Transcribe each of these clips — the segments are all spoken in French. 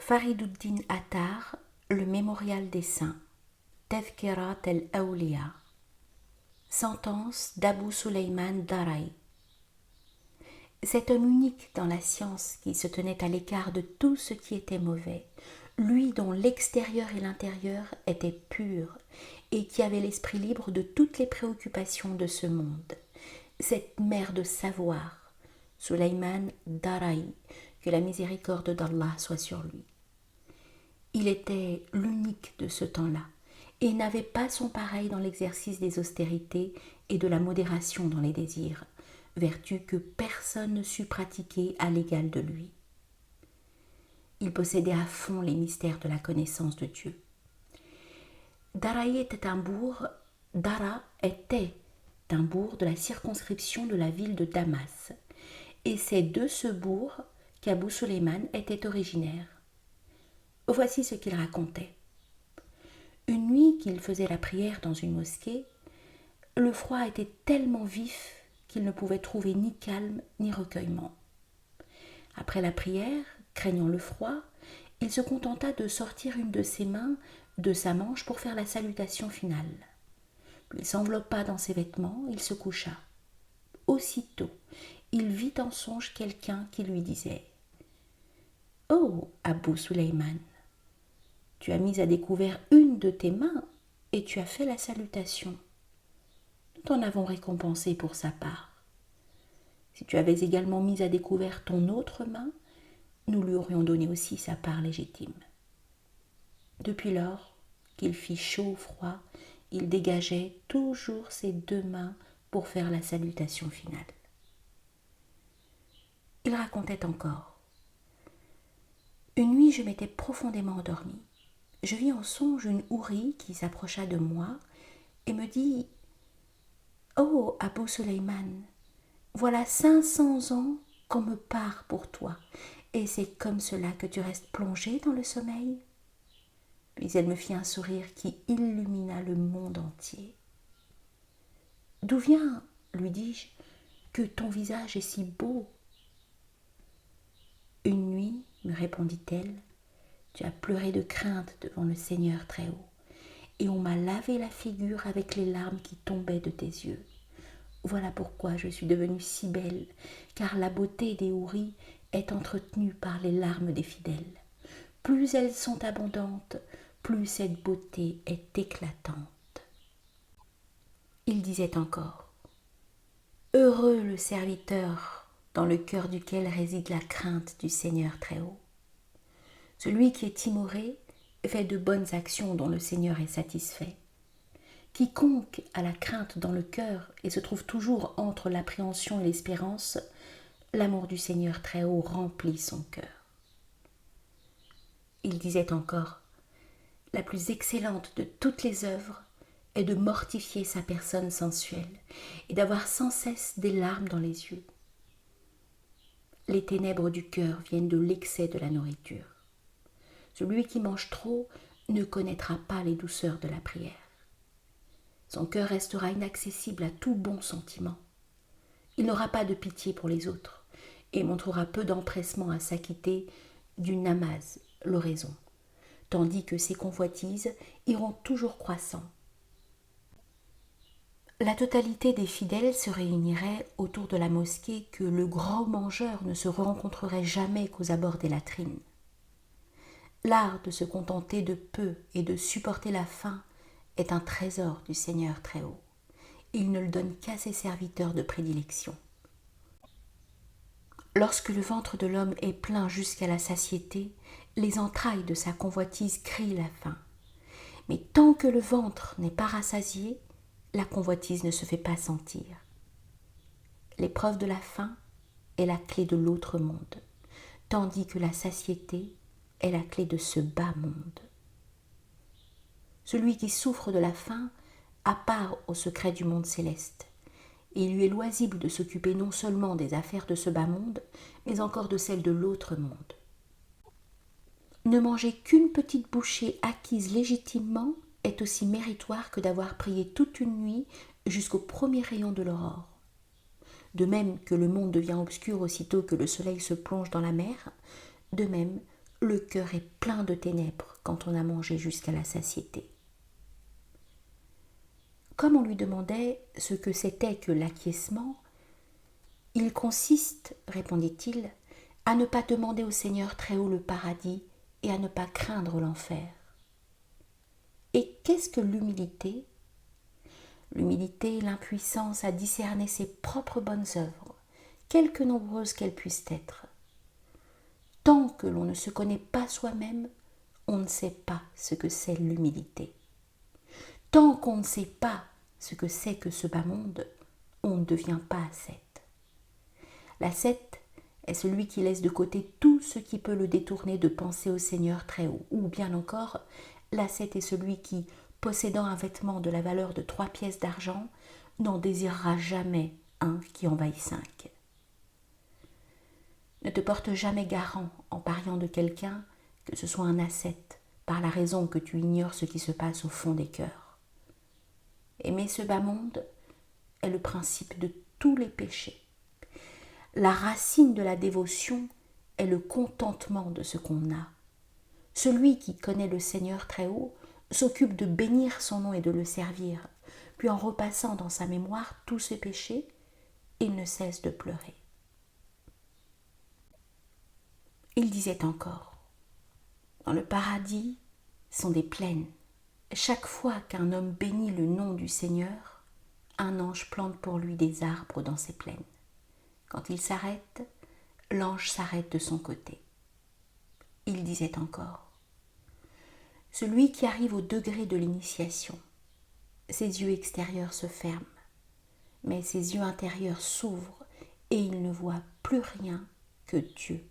Fariduddin Attar, le mémorial des saints, Tadhkirat el-Awliya, sentence d'Abu Suleyman Darai. Cet homme unique dans la science qui se tenait à l'écart de tout ce qui était mauvais, lui dont l'extérieur et l'intérieur étaient purs et qui avait l'esprit libre de toutes les préoccupations de ce monde, cette mère de savoir, Suleyman Darai, que la miséricorde d'Allah soit sur lui. Il était l'unique de ce temps-là et n'avait pas son pareil dans l'exercice des austérités et de la modération dans les désirs, vertu que personne ne sut pratiquer à l'égal de lui. Il possédait à fond les mystères de la connaissance de Dieu. Dara était un bourg de la circonscription de la ville de Damas, et c'est de ce bourg qu'Abu Suleyman était originaire. Voici ce qu'il racontait. Une nuit qu'il faisait la prière dans une mosquée, le froid était tellement vif qu'il ne pouvait trouver ni calme ni recueillement. Après la prière, craignant le froid, il se contenta de sortir une de ses mains de sa manche pour faire la salutation finale. Puis il s'enveloppa dans ses vêtements, il se coucha. Aussitôt, il vit en songe quelqu'un qui lui disait « Oh, Abu Suleyman, tu as mis à découvert une de tes mains et tu as fait la salutation. Nous t'en avons récompensé pour sa part. Si tu avais également mis à découvert ton autre main, nous lui aurions donné aussi sa part légitime. » Depuis lors qu'il fit chaud ou froid, il dégageait toujours ses deux mains pour faire la salutation finale. Il racontait encore. Une nuit, je m'étais profondément endormi. Je vis en songe une hourie qui s'approcha de moi et me dit « Oh, Abu Suleyman, voilà 500 ans qu'on me part pour toi, et c'est comme cela que tu restes plongé dans le sommeil ?» Puis elle me fit un sourire qui illumina le monde entier. « D'où vient, lui dis-je, que ton visage est si beau ?» « Une nuit, me répondit-elle, tu as pleuré de crainte devant le Seigneur très haut, et on m'a lavé la figure avec les larmes qui tombaient de tes yeux. Voilà pourquoi je suis devenue si belle, car la beauté des houris est entretenue par les larmes des fidèles. Plus elles sont abondantes, plus cette beauté est éclatante. » Il disait encore « Heureux le serviteur dans le cœur duquel réside la crainte du Seigneur très haut. Celui qui est timoré fait de bonnes actions dont le Seigneur est satisfait. Quiconque a la crainte dans le cœur et se trouve toujours entre l'appréhension et l'espérance, l'amour du Seigneur très haut remplit son cœur. » Il disait encore « La plus excellente de toutes les œuvres est de mortifier sa personne sensuelle et d'avoir sans cesse des larmes dans les yeux. Les ténèbres du cœur viennent de l'excès de la nourriture. Celui qui mange trop ne connaîtra pas les douceurs de la prière. Son cœur restera inaccessible à tout bon sentiment. Il n'aura pas de pitié pour les autres et montrera peu d'empressement à s'acquitter du namaz, l'oraison, tandis que ses convoitises iront toujours croissant. La totalité des fidèles se réunirait autour de la mosquée que le gros mangeur ne se rencontrerait jamais qu'aux abords des latrines. L'art de se contenter de peu et de supporter la faim est un trésor du Seigneur très haut. Il ne le donne qu'à ses serviteurs de prédilection. Lorsque le ventre de l'homme est plein jusqu'à la satiété, les entrailles de sa convoitise crient la faim. Mais tant que le ventre n'est pas rassasié, la convoitise ne se fait pas sentir. L'épreuve de la faim est la clé de l'autre monde, tandis que la satiété est la clé de ce bas monde. Celui qui souffre de la faim a part au secret du monde céleste, et il lui est loisible de s'occuper non seulement des affaires de ce bas monde, mais encore de celles de l'autre monde. Ne manger qu'une petite bouchée acquise légitimement est aussi méritoire que d'avoir prié toute une nuit jusqu'au premier rayon de l'aurore. De même que le monde devient obscur aussitôt que le soleil se plonge dans la mer, de même le cœur est plein de ténèbres quand on a mangé jusqu'à la satiété. Comme on lui demandait ce que c'était que l'acquiescement, il consiste, répondit-il, à ne pas demander au Seigneur très haut le paradis et à ne pas craindre l'enfer. Et qu'est-ce que l'humilité ? L'humilité est l'impuissance à discerner ses propres bonnes œuvres, quelque nombreuses qu'elles puissent être. Tant que l'on ne se connaît pas soi-même, on ne sait pas ce que c'est l'humilité. Tant qu'on ne sait pas ce que c'est que ce bas monde, on ne devient pas ascète. L'ascète est celui qui laisse de côté tout ce qui peut le détourner de penser au Seigneur très haut. Ou bien encore, l'ascète est celui qui, possédant un vêtement de la valeur de 3 pièces d'argent, n'en désirera jamais un qui en vaille 5. Ne te porte jamais garant en pariant de quelqu'un que ce soit un ascète, par la raison que tu ignores ce qui se passe au fond des cœurs. Aimer ce bas monde est le principe de tous les péchés. La racine de la dévotion est le contentement de ce qu'on a. Celui qui connaît le Seigneur très haut s'occupe de bénir son nom et de le servir, puis en repassant dans sa mémoire tous ses péchés, il ne cesse de pleurer. Il disait encore, dans le paradis sont des plaines. Chaque fois qu'un homme bénit le nom du Seigneur, un ange plante pour lui des arbres dans ces plaines. Quand il s'arrête, l'ange s'arrête de son côté. Il disait encore, celui qui arrive au degré de l'initiation, ses yeux extérieurs se ferment, mais ses yeux intérieurs s'ouvrent et il ne voit plus rien que Dieu.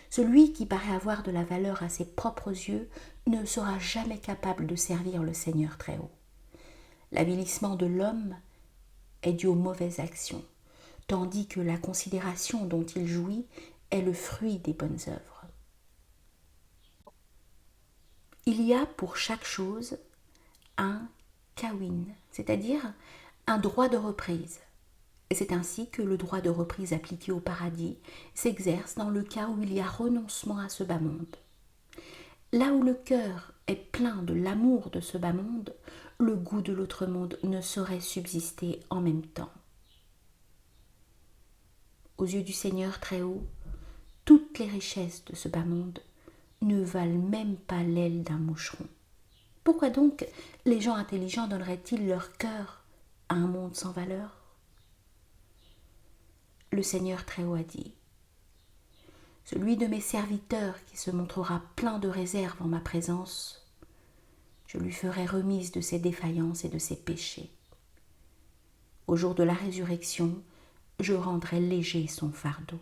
Celui qui paraît avoir de la valeur à ses propres yeux ne sera jamais capable de servir le Seigneur très haut. L'avilissement de l'homme est dû aux mauvaises actions, tandis que la considération dont il jouit est le fruit des bonnes œuvres. Il y a pour chaque chose un kawin, c'est-à-dire un droit de reprise. C'est ainsi que le droit de reprise appliqué au paradis s'exerce dans le cas où il y a renoncement à ce bas monde. Là où le cœur est plein de l'amour de ce bas monde, le goût de l'autre monde ne saurait subsister en même temps. Aux yeux du Seigneur très haut, toutes les richesses de ce bas monde ne valent même pas l'aile d'un moucheron. Pourquoi donc les gens intelligents donneraient-ils leur cœur à un monde sans valeur ? Le Seigneur très haut a dit, celui de mes serviteurs qui se montrera plein de réserve en ma présence, je lui ferai remise de ses défaillances et de ses péchés. Au jour de la résurrection, je rendrai léger son fardeau.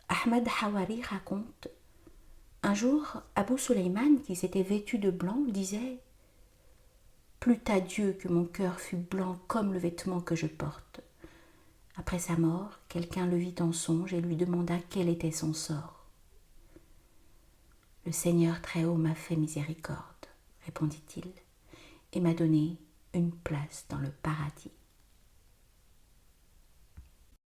Ahmad Hawari raconte, un jour, Abu Suleyman, qui s'était vêtu de blanc, disait « Plût à Dieu que mon cœur fût blanc comme le vêtement que je porte. » Après sa mort, quelqu'un le vit en songe et lui demanda quel était son sort. « Le Seigneur très haut m'a fait miséricorde, répondit-il, et m'a donné une place dans le paradis.